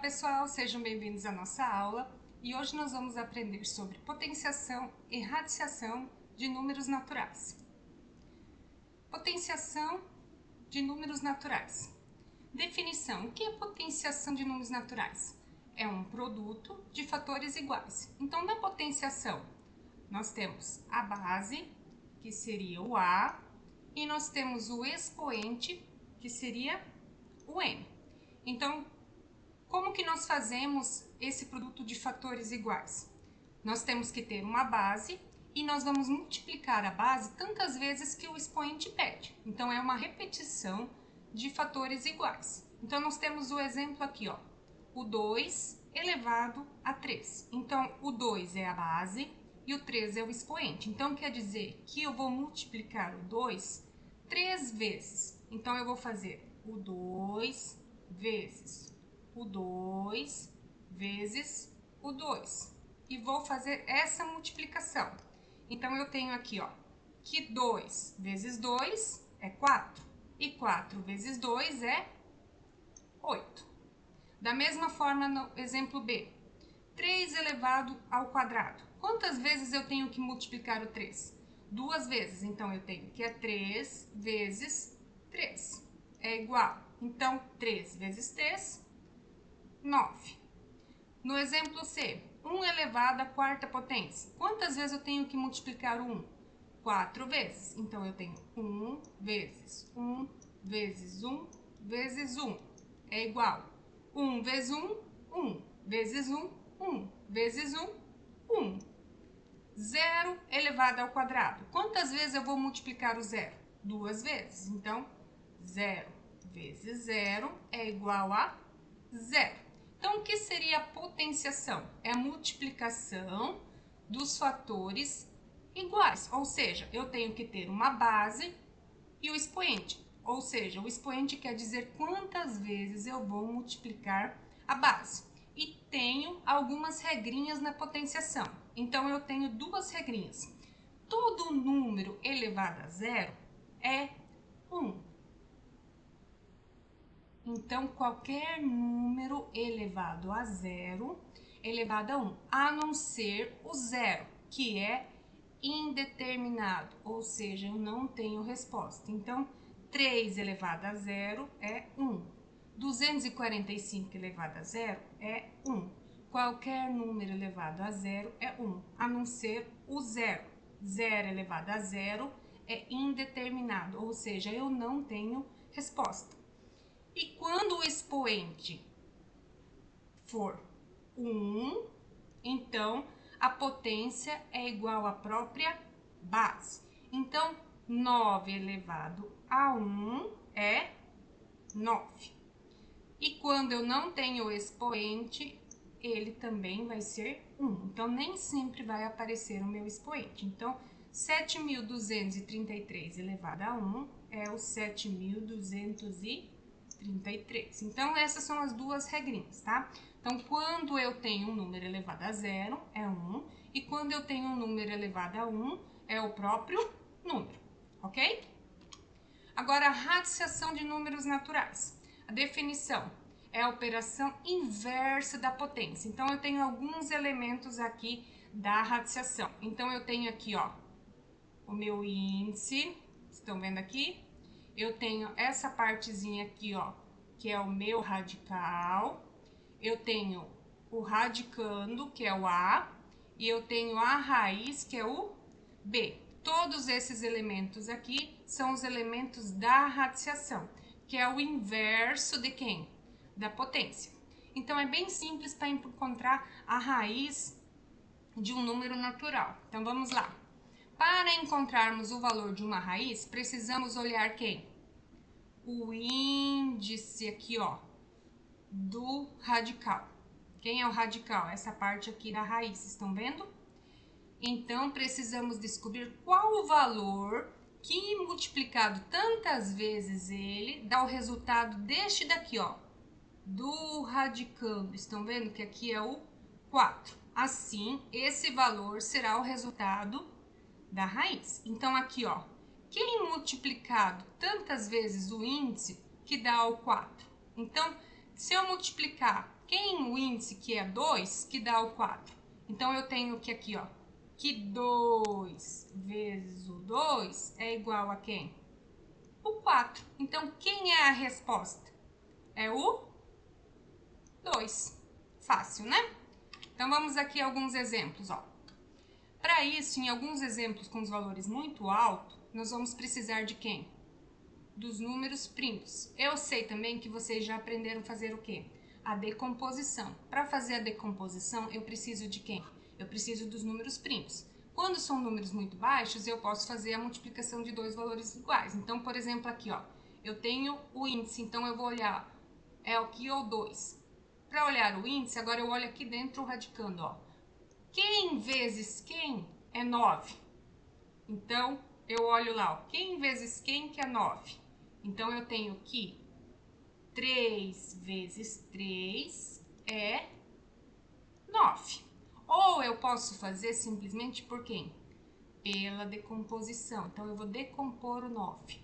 pessoal, sejam bem-vindos à nossa aula e hoje nós vamos aprender sobre potenciação e radiciação de números naturais. Potenciação de números naturais. Definição: o que é potenciação de números naturais? É um produto de fatores iguais. Então, na potenciação, nós temos a base, que seria o A, e nós temos o expoente, que seria o N. Então, como que nós fazemos esse produto de fatores iguais? Nós temos que ter uma base e nós vamos multiplicar a base tantas vezes que o expoente pede. Então, é uma repetição de fatores iguais. Então, nós temos o exemplo aqui, ó, o 2 elevado a 3. Então, o 2 é a base e o 3 é o expoente. Então, quer dizer que eu vou multiplicar o 2 3 vezes. Então, eu vou fazer o 2 vezes o 2 vezes o 2. E vou fazer essa multiplicação. Então, eu tenho aqui, ó, que 2 vezes 2 é 4. E 4 vezes 2 é 8. Da mesma forma, no exemplo B, 3 elevado ao quadrado. Quantas vezes eu tenho que multiplicar o 3? 2 vezes. Então, eu tenho que é 3 vezes 3. É igual. Então, 3 vezes 3, 9. No exemplo C, 1 elevado à quarta potência. Quantas vezes eu tenho que multiplicar o 1? 4 vezes. Então, eu tenho 1 vezes 1 vezes 1 vezes 1. É igual. 1 vezes 1, 1. Vezes 1, 1. Vezes 1, 1. 0 elevado ao quadrado. Quantas vezes eu vou multiplicar o 0? 2 vezes. Então, 0 vezes 0 é igual a 0. Então, o que seria a potenciação? É a multiplicação dos fatores iguais. Ou seja, eu tenho que ter uma base e o expoente. Ou seja, o expoente quer dizer quantas vezes eu vou multiplicar a base. E tenho algumas regrinhas na potenciação. Então, eu tenho duas regrinhas. Todo número elevado a zero é 1. Então, qualquer número elevado a zero é elevado a 1, a não ser o zero, que é indeterminado, ou seja, eu não tenho resposta. Então, 3 elevado a zero é 1. 245 elevado a zero é 1. Qualquer número elevado a zero é 1, a não ser o zero. 0 elevado a zero é indeterminado, ou seja, eu não tenho resposta. E quando o expoente for 1, então a potência é igual à própria base. Então, 9 elevado a 1 é 9. E quando eu não tenho o expoente, ele também vai ser 1. Então, nem sempre vai aparecer o meu expoente. Então, 7.233 elevado a 1 é o 7.233. Então, essas são as duas regrinhas, tá? Então, quando eu tenho um número elevado a zero, é 1. E quando eu tenho um número elevado a 1, é o próprio número, ok? Agora, a radiciação de números naturais. A definição é a operação inversa da potência. Então, eu tenho alguns elementos aqui da radiciação. Então, eu tenho aqui, ó, o meu índice, estão vendo aqui? Eu tenho essa partezinha aqui, ó, que é o meu radical. Eu tenho o radicando, que é o A, e eu tenho a raiz, que é o B. Todos esses elementos aqui são os elementos da radiciação, que é o inverso de quem? Da potência. Então, é bem simples para encontrar a raiz de um número natural. Então, vamos lá. Para encontrarmos o valor de uma raiz, precisamos olhar quem? O índice aqui, ó, do radical. Quem é o radical? Essa parte aqui da raiz, estão vendo? Então, precisamos descobrir qual o valor que, multiplicado tantas vezes ele, dá o resultado deste daqui, ó, do radicando. Estão vendo que aqui é o 4. Assim, esse valor será o resultado da raiz. Então, aqui, ó, quem multiplicado tantas vezes o índice que dá o 4? Então, se eu multiplicar o índice que é 2 que dá o 4? Então, eu tenho que aqui, ó, que 2 vezes o 2 é igual a quem? O 4. Então, quem é a resposta? É o 2. Fácil, né? Então, vamos aqui a alguns exemplos, ó. Para isso, em alguns exemplos com os valores muito altos, nós vamos precisar de quem? Dos números primos. Eu sei também que vocês já aprenderam a fazer o quê? A decomposição. Para fazer a decomposição, eu preciso de quem? Eu preciso dos números primos. Quando são números muito baixos, eu posso fazer a multiplicação de dois valores iguais. Então, por exemplo, aqui, ó, eu tenho o índice, então eu vou olhar, é aqui ou 2. Para olhar o índice, agora eu olho aqui dentro radicando, ó. Quem vezes quem é 9? Então, eu olho lá, ó, quem vezes quem que é 9? Então, eu tenho que 3 vezes 3 é 9. Ou eu posso fazer simplesmente por quem? Pela decomposição. Então, eu vou decompor o 9.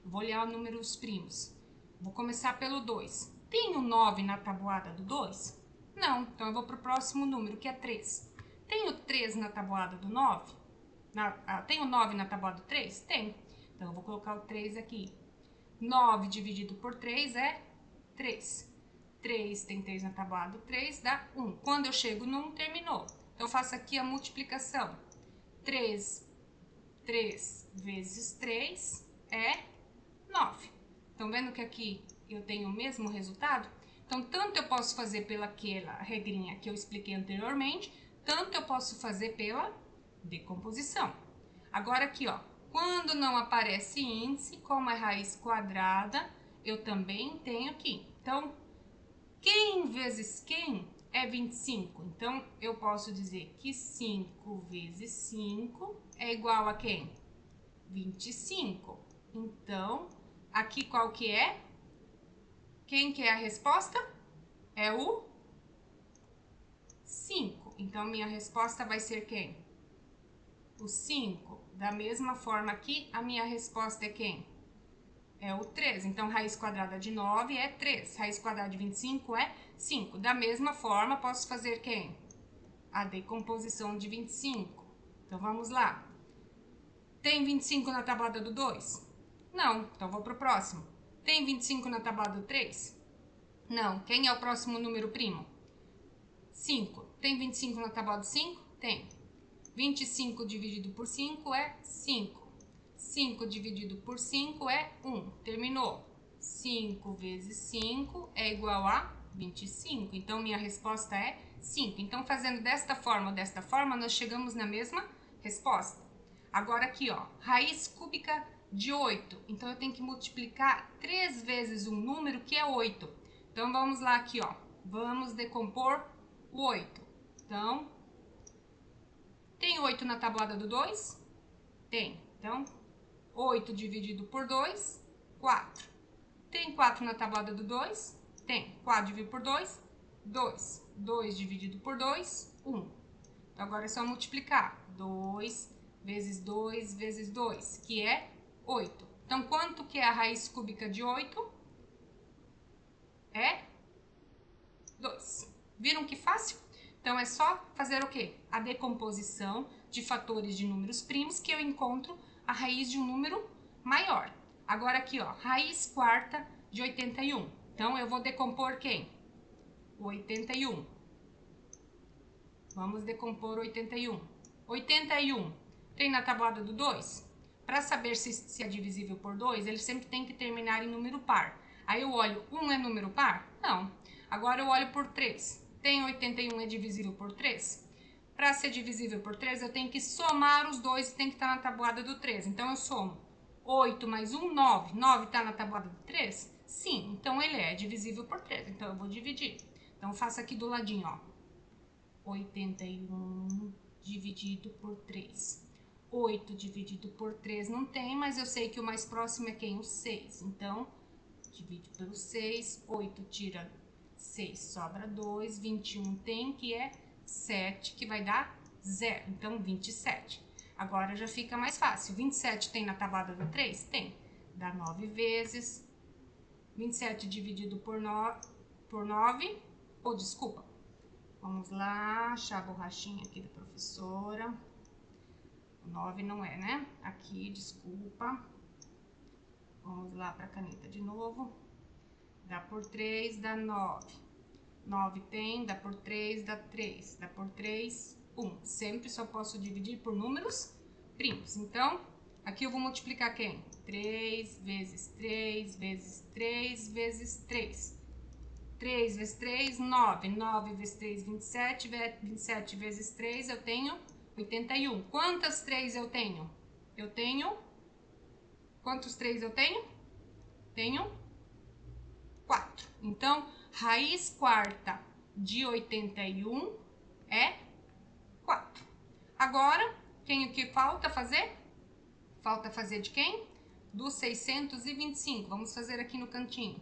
Eu vou olhar os números primos. Vou começar pelo 2. Tem o 9 na tabuada do 2? Não. Então, eu vou para o próximo número, que é 3. Tem o 3 na tabuada do 9? Tem o 9 na tabuada do 3? Tem. Então, eu vou colocar o 3 aqui. 9 dividido por 3 é 3. 3 tem 3 na tabuada do 3, dá 1. Quando eu chego no 1, terminou. Então, eu faço aqui a multiplicação. 3 vezes 3 é 9. Estão vendo que aqui eu tenho o mesmo resultado? Então, tanto eu posso fazer pelaquela regrinha que eu expliquei anteriormente, tanto eu posso fazer pela decomposição. Agora aqui, ó, quando não aparece índice, como é raiz quadrada, eu também tenho aqui. Então, quem vezes quem é 25? Então, eu posso dizer que 5 vezes 5 é igual a quem? 25. Então, aqui qual que é? Quem que é a resposta? É o 5. Então, minha resposta vai ser quem? O 5. Da mesma forma aqui, a minha resposta é quem? É o 3. Então, raiz quadrada de 9 é 3. Raiz quadrada de 25 é 5. Da mesma forma, posso fazer quem? A decomposição de 25. Então, vamos lá. Tem 25 na tabuada do 2? Não. Então, vou para o próximo. Tem 25 na tabuada do 3? Não. Quem é o próximo número primo? 5. Tem 25 na tabuada do 5? Tem. 25 dividido por 5 é 5. 5 dividido por 5 é 1. Terminou. 5 vezes 5 é igual a 25. Então, minha resposta é 5. Então, fazendo desta forma ou desta forma, nós chegamos na mesma resposta. Agora aqui, ó, raiz cúbica de 8. Então, eu tenho que multiplicar 3 vezes um número que é 8. Então, vamos lá aqui, ó. Vamos decompor o 8. Então, tem 8 na tabuada do 2? Tem. Então, 8 dividido por 2, 4. Tem 4 na tabuada do 2? Tem. 4 dividido por 2, 2. 2 dividido por 2, 1. Então, agora é só multiplicar. 2 vezes 2 vezes 2, que é 8. Então, quanto que é a raiz cúbica de 8? É 2. Viram que fácil? Então, é só fazer o quê? A decomposição de fatores de números primos que eu encontro a raiz de um número maior. Agora aqui, ó, raiz quarta de 81. Então, eu vou decompor quem? 81. Vamos decompor 81. 81 tem na tabuada do 2? Para saber se é divisível por 2, ele sempre tem que terminar em número par. Aí eu olho, 1 é número par? Não. Agora eu olho por 3. Tem 81 é divisível por 3? Para ser divisível por 3, eu tenho que somar os dois e tem que estar na tabuada do 3. Então, eu somo 8 mais 1, 9. 9 está na tabuada do 3? Sim, então ele é divisível por 3. Então, eu vou dividir. Então, eu faço aqui do ladinho, ó. 81 dividido por 3. 8 dividido por 3 não tem, mas eu sei que o mais próximo é quem? O 6. Então, divide pelo 6. 8 tira 6, sobra 2. 21 tem, que é 7, que vai dar 0. Então, 27. Agora já fica mais fácil. 27 tem na tabuada do 3? Tem. Dá 9 vezes. 27 dividido por 9, Ou, desculpa. Vamos lá, achar a borrachinha aqui da professora. 9 não é, né? Aqui, desculpa. Vamos lá para a caneta de novo. Dá por 3, dá 9. 9 tem, dá por 3, dá 3. Dá por 3, 1. Sempre só posso dividir por números primos. Então, aqui eu vou multiplicar quem? 3 vezes 3 vezes 3 vezes 3. 3 vezes 3, 9. 9 vezes 3, 27. 27 vezes 3, eu tenho 81. Quantas 3 eu tenho? Eu tenho... Quantos 3 eu tenho? Tenho 4. Então, raiz quarta de 81 é 4. Agora, quem o que falta fazer? Falta fazer de quem? Do 625. Vamos fazer aqui no cantinho.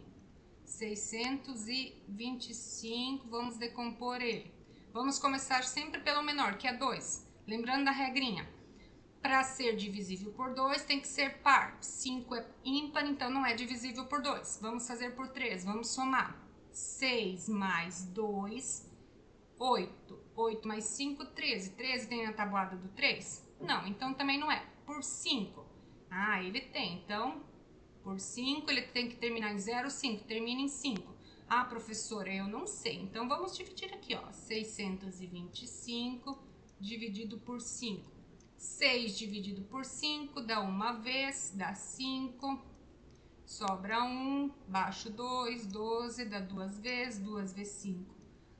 625, vamos decompor ele. Vamos começar sempre pelo menor, que é 2. Lembrando da regrinha. Para ser divisível por 2, tem que ser par. 5 é ímpar, então não é divisível por 2. Vamos fazer por 3, vamos somar. 6 mais 2, 8. 8 mais 5, 13. 13 tem na tabuada do 3? Não, então também não é. Por 5. Ah, ele tem. Então, por 5, ele tem que terminar em 0, 5. Termina em 5. Ah, professora, eu não sei. Então, vamos dividir aqui, ó. 625 dividido por 5. 6 dividido por 5 dá uma vez, dá 5. Sobra 1, baixo 2, 12, dá 2 vezes, 2 vezes 5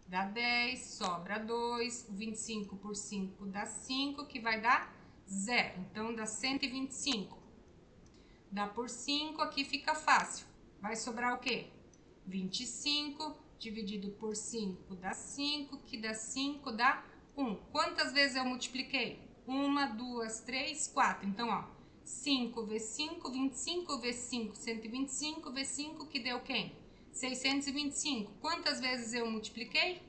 dá 10, sobra 2, 25 por 5 dá 5, que vai dar 0. Então, dá 125. Dá por 5, aqui fica fácil. Vai sobrar o quê? 25 dividido por 5 dá 5, que dá 5 dá 1. Quantas vezes eu multipliquei? 1, 2, 3, 4. Então, ó, 5 vezes 5, 25 vezes 5, 125 vezes 5, que deu quem? 625. Quantas vezes eu multipliquei?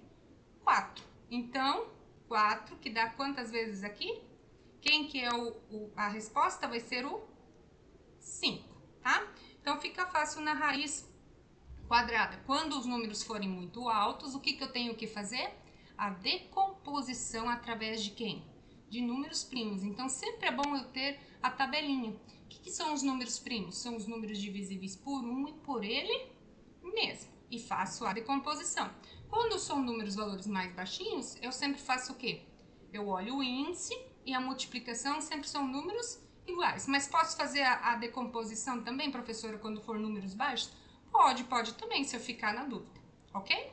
4. Então, 4, que dá quantas vezes aqui? Quem que é a resposta? Vai ser o 5, tá? Então, fica fácil na raiz quadrada. Quando os números forem muito altos, o que eu tenho que fazer? A decomposição através de quem? De números primos. Então, sempre é bom eu ter a tabelinha. O que são os números primos? São os números divisíveis por 1 e por ele mesmo. E faço a decomposição. Quando são números valores mais baixinhos, eu sempre faço o quê? Eu olho o índice e a multiplicação sempre são números iguais. Mas posso fazer a decomposição também, professora, quando for números baixos? Pode também, se eu ficar na dúvida, ok?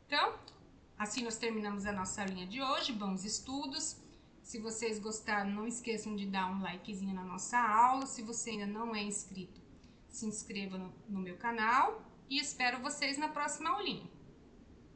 Então, assim nós terminamos a nossa linha de hoje. Bons estudos. Se vocês gostaram, não esqueçam de dar um likezinho na nossa aula. Se você ainda não é inscrito, se inscreva no meu canal. E espero vocês na próxima aulinha.